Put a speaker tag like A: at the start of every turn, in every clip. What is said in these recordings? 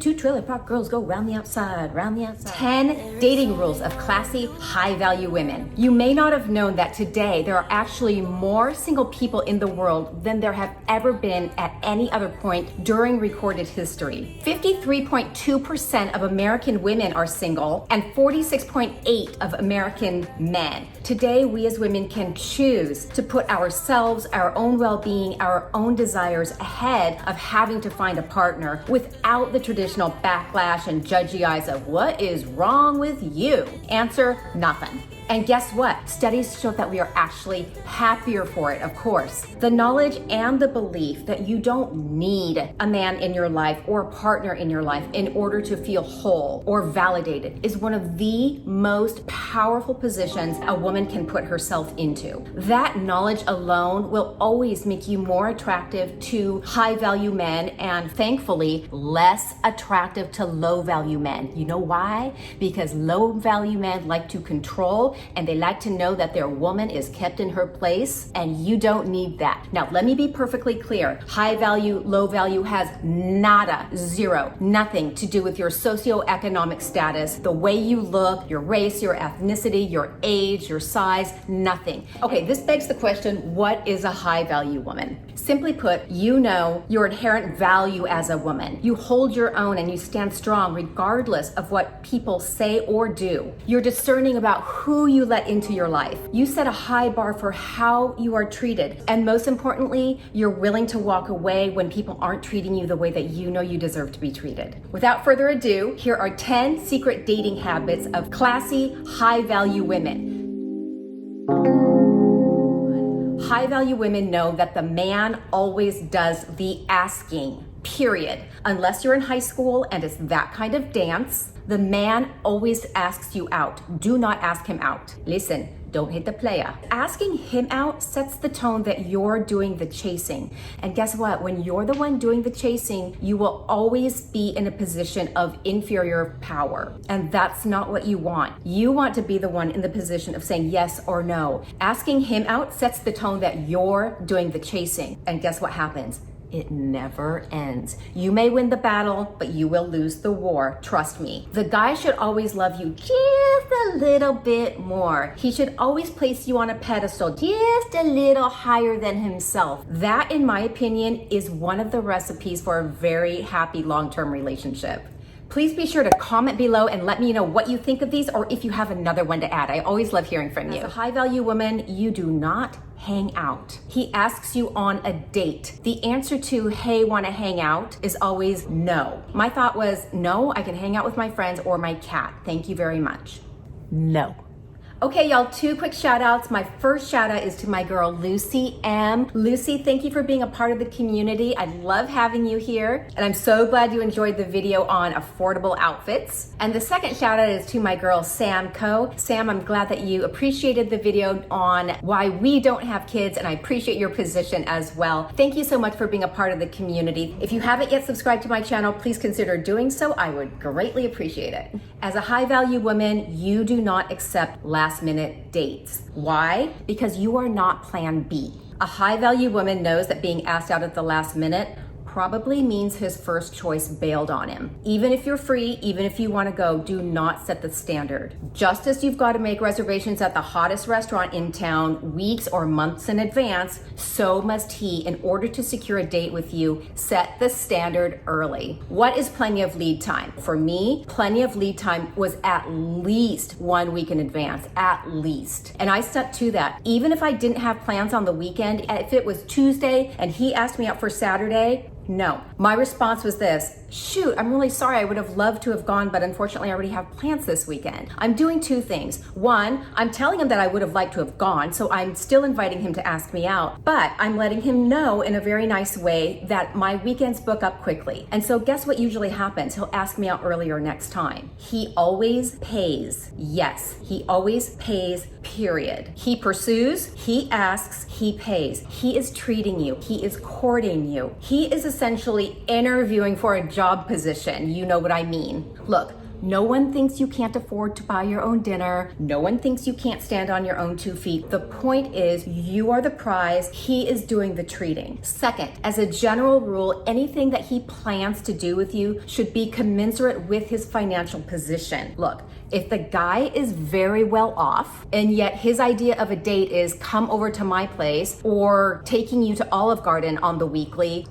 A: Two trailer park girls go round the outside, round the outside. 10 dating rules of classy, high-value women. You may not have known that today there are actually more single people in the world than there have ever been at any other point during recorded history. 53.2% of American women are single and 46.8% of American men. Today, we as women can choose to put ourselves, our own well-being, our own desires ahead of having to find a partner without the traditional backlash and judgy eyes of what is wrong with you. Answer, nothing. And guess what? Studies show that we are actually happier for it, of course. The knowledge and the belief that you don't need a man in your life or a partner in your life in order to feel whole or validated is one of the most powerful positions a woman can put herself into. That knowledge alone will always make you more attractive to high-value men and, thankfully, less attractive to low-value men. You know why? Because low-value men like to control and they like to know that their woman is kept in her place, and you don't need that. Now, let me be perfectly clear. High value, low value has nada, zero, nothing to do with your socioeconomic status, the way you look, your race, your ethnicity, your age, your size, nothing. Okay, this begs the question, what is a high value woman? Simply put, you know your inherent value as a woman. You hold your own and you stand strong regardless of what people say or do. You're discerning about who you let into your life. You set a high bar for how you are treated. And most importantly, you're willing to walk away when people aren't treating you the way that you know you deserve to be treated. Without further ado, here are 10 secret dating habits of classy, high-value women. High-value women know that the man always does the asking, period. Unless you're in high school and it's that kind of dance, the man always asks you out. Do not ask him out. Listen, don't hit the playa. Asking him out sets the tone that you're doing the chasing. And guess what? When you're the one doing the chasing, you will always be in a position of inferior power. And that's not what you want. You want to be the one in the position of saying yes or no. Asking him out sets the tone that you're doing the chasing. And guess what happens? It never ends. You may win the battle, but you will lose the war. Trust me. The guy should always love you just a little bit more. He should always place you on a pedestal just a little higher than himself. That, in my opinion, is one of the recipes for a very happy long-term relationship. Please be sure to comment below and let me know what you think of these or if you have another one to add. I always love hearing from you. As a high-value woman, you do not hang out. He asks you on a date. The answer to, hey, wanna hang out, is always no. My thought was, no, I can hang out with my friends or my cat. Thank you very much. No. Okay, y'all, 2 quick shout outs. My first shout out is to my girl, Lucy M. Lucy, thank you for being a part of the community. I love having you here. And I'm so glad you enjoyed the video on affordable outfits. And the second shout out is to my girl, Sam Co. Sam, I'm glad that you appreciated the video on why we don't have kids, and I appreciate your position as well. Thank you so much for being a part of the community. If you haven't yet subscribed to my channel, please consider doing so. I would greatly appreciate it. As a high value woman, you do not accept last-minute dates. Why? Because you are not plan B. A high-value woman knows that being asked out at the last minute probably means his first choice bailed on him. Even if you're free, even if you want to go, do not set the standard. Just as you've got to make reservations at the hottest restaurant in town weeks or months in advance, so must he, in order to secure a date with you, set the standard early. What is plenty of lead time? For me, plenty of lead time was at least 1 week in advance, at least. And I stuck to that. Even if I didn't have plans on the weekend, if it was Tuesday and he asked me out for Saturday, no. My response was this: shoot, I'm really sorry. I would have loved to have gone, but unfortunately I already have plans this weekend. I'm doing 2 things. One, I'm telling him that I would have liked to have gone, so I'm still inviting him to ask me out, but I'm letting him know in a very nice way that my weekends book up quickly. And so guess what usually happens? He'll ask me out earlier next time. He always pays. Yes, he always pays, period. He pursues, he asks, he pays. He is treating you. He is courting you. He is essentially interviewing for a job position. You know what I mean. Look, No one thinks you can't afford to buy your own dinner. No one thinks you can't stand on your own 2 feet. The point is, you are the prize. He is doing the treating. Second, as a general rule, anything that he plans to do with you should be commensurate with his financial position. Look, if the guy is very well off and yet his idea of a date is come over to my place or taking you to Olive Garden on the weekly,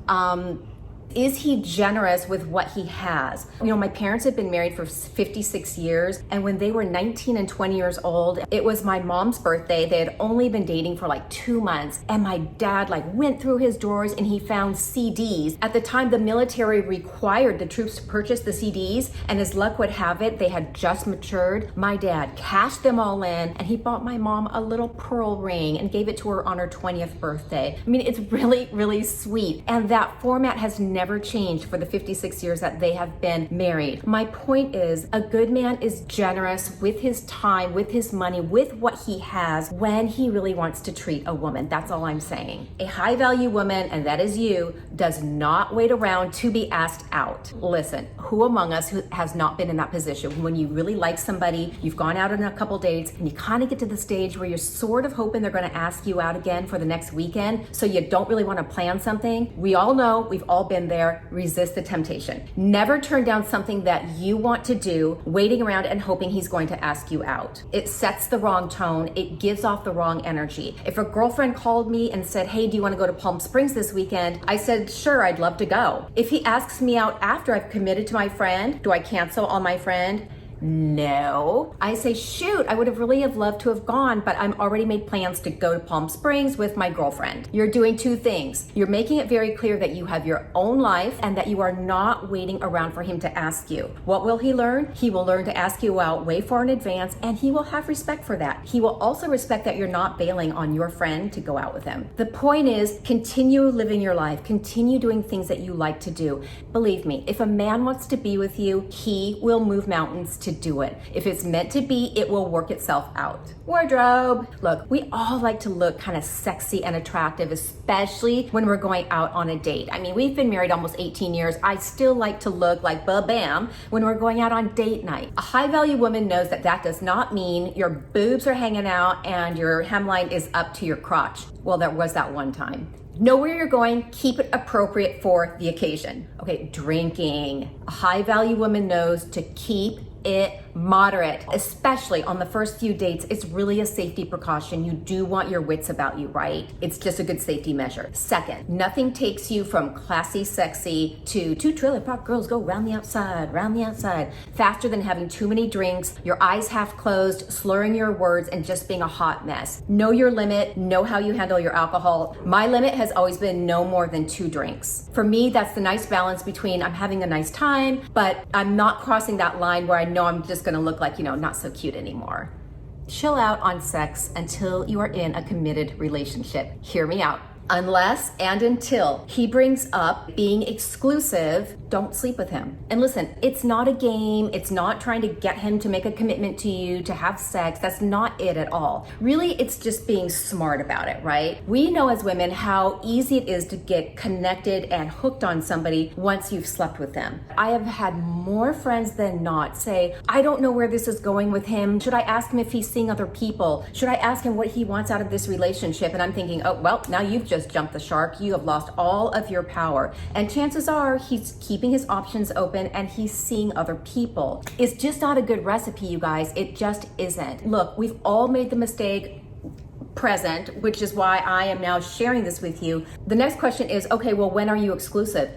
A: is he generous with what he has? You know, my parents have been married for 56 years, and when they were 19 and 20 years old, it was my mom's birthday. They had only been dating for like 2 months, and my dad went through his drawers and he found CDs. At the time, the military required the troops to purchase the CDs, and as luck would have it, they had just matured. My dad cashed them all in, and he bought my mom a little pearl ring and gave it to her on her 20th birthday. I mean, it's really, really sweet, and that format has never changed for the 56 years that they have been married. My point is, a good man is generous with his time, with his money, with what he has when he really wants to treat a woman. That's all I'm saying. A high value woman, and that is you, does not wait around to be asked out. Listen, who among us who has not been in that position when you really like somebody, you've gone out on a couple dates, and you kind of get to the stage where you're sort of hoping they're going to ask you out again for the next weekend, so you don't really want to plan something? We all know, we've all been there. Resist the temptation. Never turn down something that you want to do, waiting around and hoping he's going to ask you out. It sets the wrong tone. It gives off the wrong energy. If a girlfriend called me and said, hey, do you want to go to Palm Springs this weekend? I said, sure, I'd love to go. If he asks me out after I've committed to my friend, do I cancel on my friend? No. I say, shoot, I would have really loved to have gone, but I'm already made plans to go to Palm Springs with my girlfriend. You're doing 2 things. You're making it very clear that you have your own life and that you are not waiting around for him to ask you. What will he learn? He will learn to ask you out way far in advance, and he will have respect for that. He will also respect that you're not bailing on your friend to go out with him. The point is, continue living your life. Continue doing things that you like to do. Believe me, if a man wants to be with you, he will move mountains to do it. If it's meant to be, it will work itself out. Wardrobe. Look, we all like to look kind of sexy and attractive, especially when we're going out on a date. I mean, we've been married almost 18 years. I still like to look like ba-bam when we're going out on date night. A high value woman knows that that does not mean your boobs are hanging out and your hemline is up to your crotch. Well, there was that one time. Know where you're going, keep it appropriate for the occasion. Okay, drinking. A high value woman knows to keep it moderate, especially on the first few dates. It's really a safety precaution. You do want your wits about you, right? It's just a good safety measure. Second, nothing takes you from classy, sexy to 2 trailer park girls go round the outside, faster than having too many drinks, your eyes half closed, slurring your words, and just being a hot mess. Know your limit, know how you handle your alcohol. My limit has always been no more than 2 drinks. For me, that's the nice balance between I'm having a nice time, but I'm not crossing that line where I know I'm just gonna look like, not so cute anymore. Chill out on sex until you are in a committed relationship. Hear me out. Unless and until he brings up being exclusive, don't sleep with him. And listen, it's not a game. It's not trying to get him to make a commitment to you, to have sex. That's not it at all. Really, it's just being smart about it, right? We know as women how easy it is to get connected and hooked on somebody once you've slept with them. I have had more friends than not say, I don't know where this is going with him. Should I ask him if he's seeing other people? Should I ask him what he wants out of this relationship? And I'm thinking, oh, well, now you've just jumped the shark. You have lost all of your power. And chances are he's keeping his options open and he's seeing other people. It's just not a good recipe, you guys. It just isn't. Look, we've all made the mistake present, which is why I am now sharing this with you. The next question is, okay, well, when are you exclusive?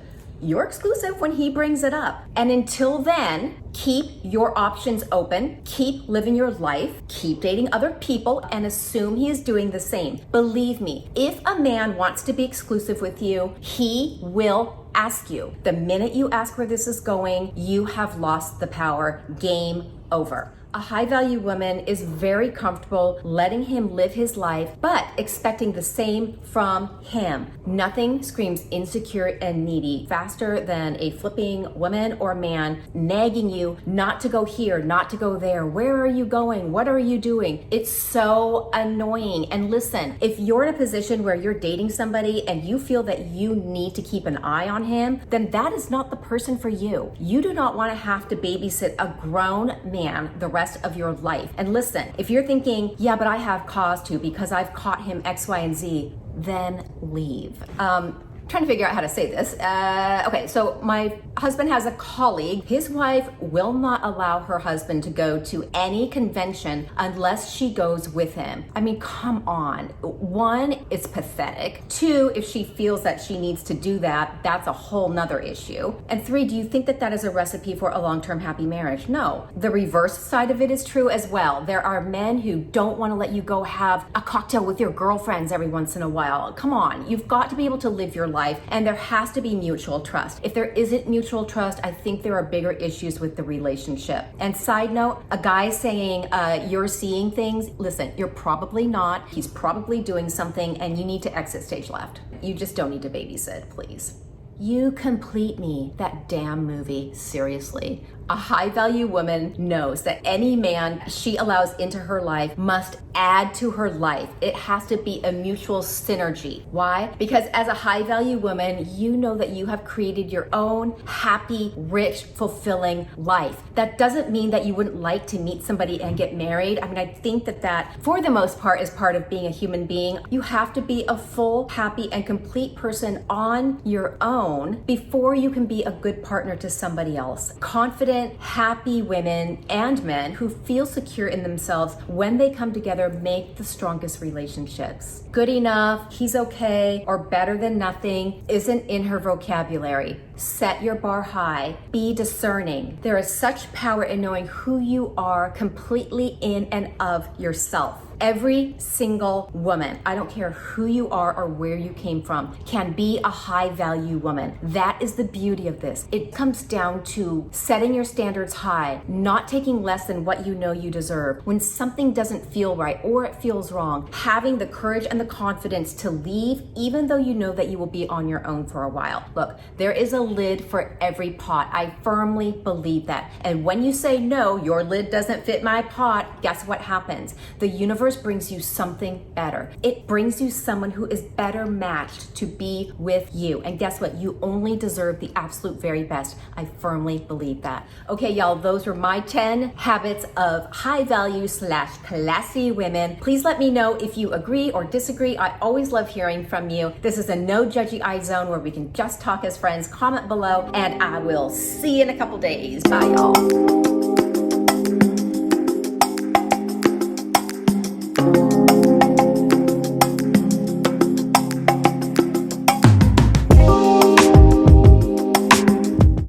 A: You're exclusive when he brings it up. And until then, keep your options open, keep living your life, keep dating other people, and assume he is doing the same. Believe me, if a man wants to be exclusive with you, he will ask you. The minute you ask where this is going, you have lost the power. Game over. A high value woman is very comfortable letting him live his life, but expecting the same from him. Nothing screams insecure and needy faster than a flipping woman or man nagging you not to go here, not to go there. Where are you going? What are you doing? It's so annoying. And listen, if you're in a position where you're dating somebody and you feel that you need to keep an eye on him, then that is not the person for you. You do not want to have to babysit a grown man the rest of your life. And listen, if you're thinking, yeah, but I have cause to because I've caught him X, Y, and Z, then leave. Trying to figure out how to say this. Okay, so my husband has a colleague. His wife will not allow her husband to go to any convention unless she goes with him. I mean, come on. One, it's pathetic. Two, if she feels that she needs to do that, that's a whole nother issue. And three, do you think that that is a recipe for a long-term happy marriage? No. The reverse side of it is true as well. There are men who don't want to let you go have a cocktail with your girlfriends every once in a while. Come on, you've got to be able to live your life, and there has to be mutual trust. If there isn't mutual trust, I think there are bigger issues with the relationship. And side note, a guy saying you're seeing things, listen, you're probably not. He's probably doing something, and you need to exit stage left. You just don't need to babysit, please. You Complete Me, that damn movie, seriously. A high value woman knows that any man she allows into her life must add to her life. It has to be a mutual synergy. Why? Because as a high value woman, you know that you have created your own happy, rich, fulfilling life. That doesn't mean that you wouldn't like to meet somebody and get married. I mean, I think that for the most part is part of being a human being. You have to be a full, happy, and complete person on your own before you can be a good partner to somebody else. Confident, happy women and men who feel secure in themselves when they come together make the strongest relationships. Good enough, he's okay, or better than nothing isn't in her vocabulary. Set your bar high. Be discerning. There is such power in knowing who you are completely in and of yourself. Every single woman, I don't care who you are or where you came from, can be a high value woman. That is the beauty of this. It comes down to setting your standards high, not taking less than what you know you deserve. When something doesn't feel right or it feels wrong, having the courage and the confidence to leave, even though you know that you will be on your own for a while. Look, there is a lid for every pot. I firmly believe that. And when you say, no, your lid doesn't fit my pot, guess what happens? The universe brings you something better. It brings you someone who is better matched to be with you. And guess what? You only deserve the absolute very best. I firmly believe that. Okay, y'all, those were my 10 habits of high value / classy women. Please let me know if you agree or disagree. I always love hearing from you. This is a no judgy eye zone where we can just talk as friends. Comment below, and I will see you in a couple days. Bye, y'all.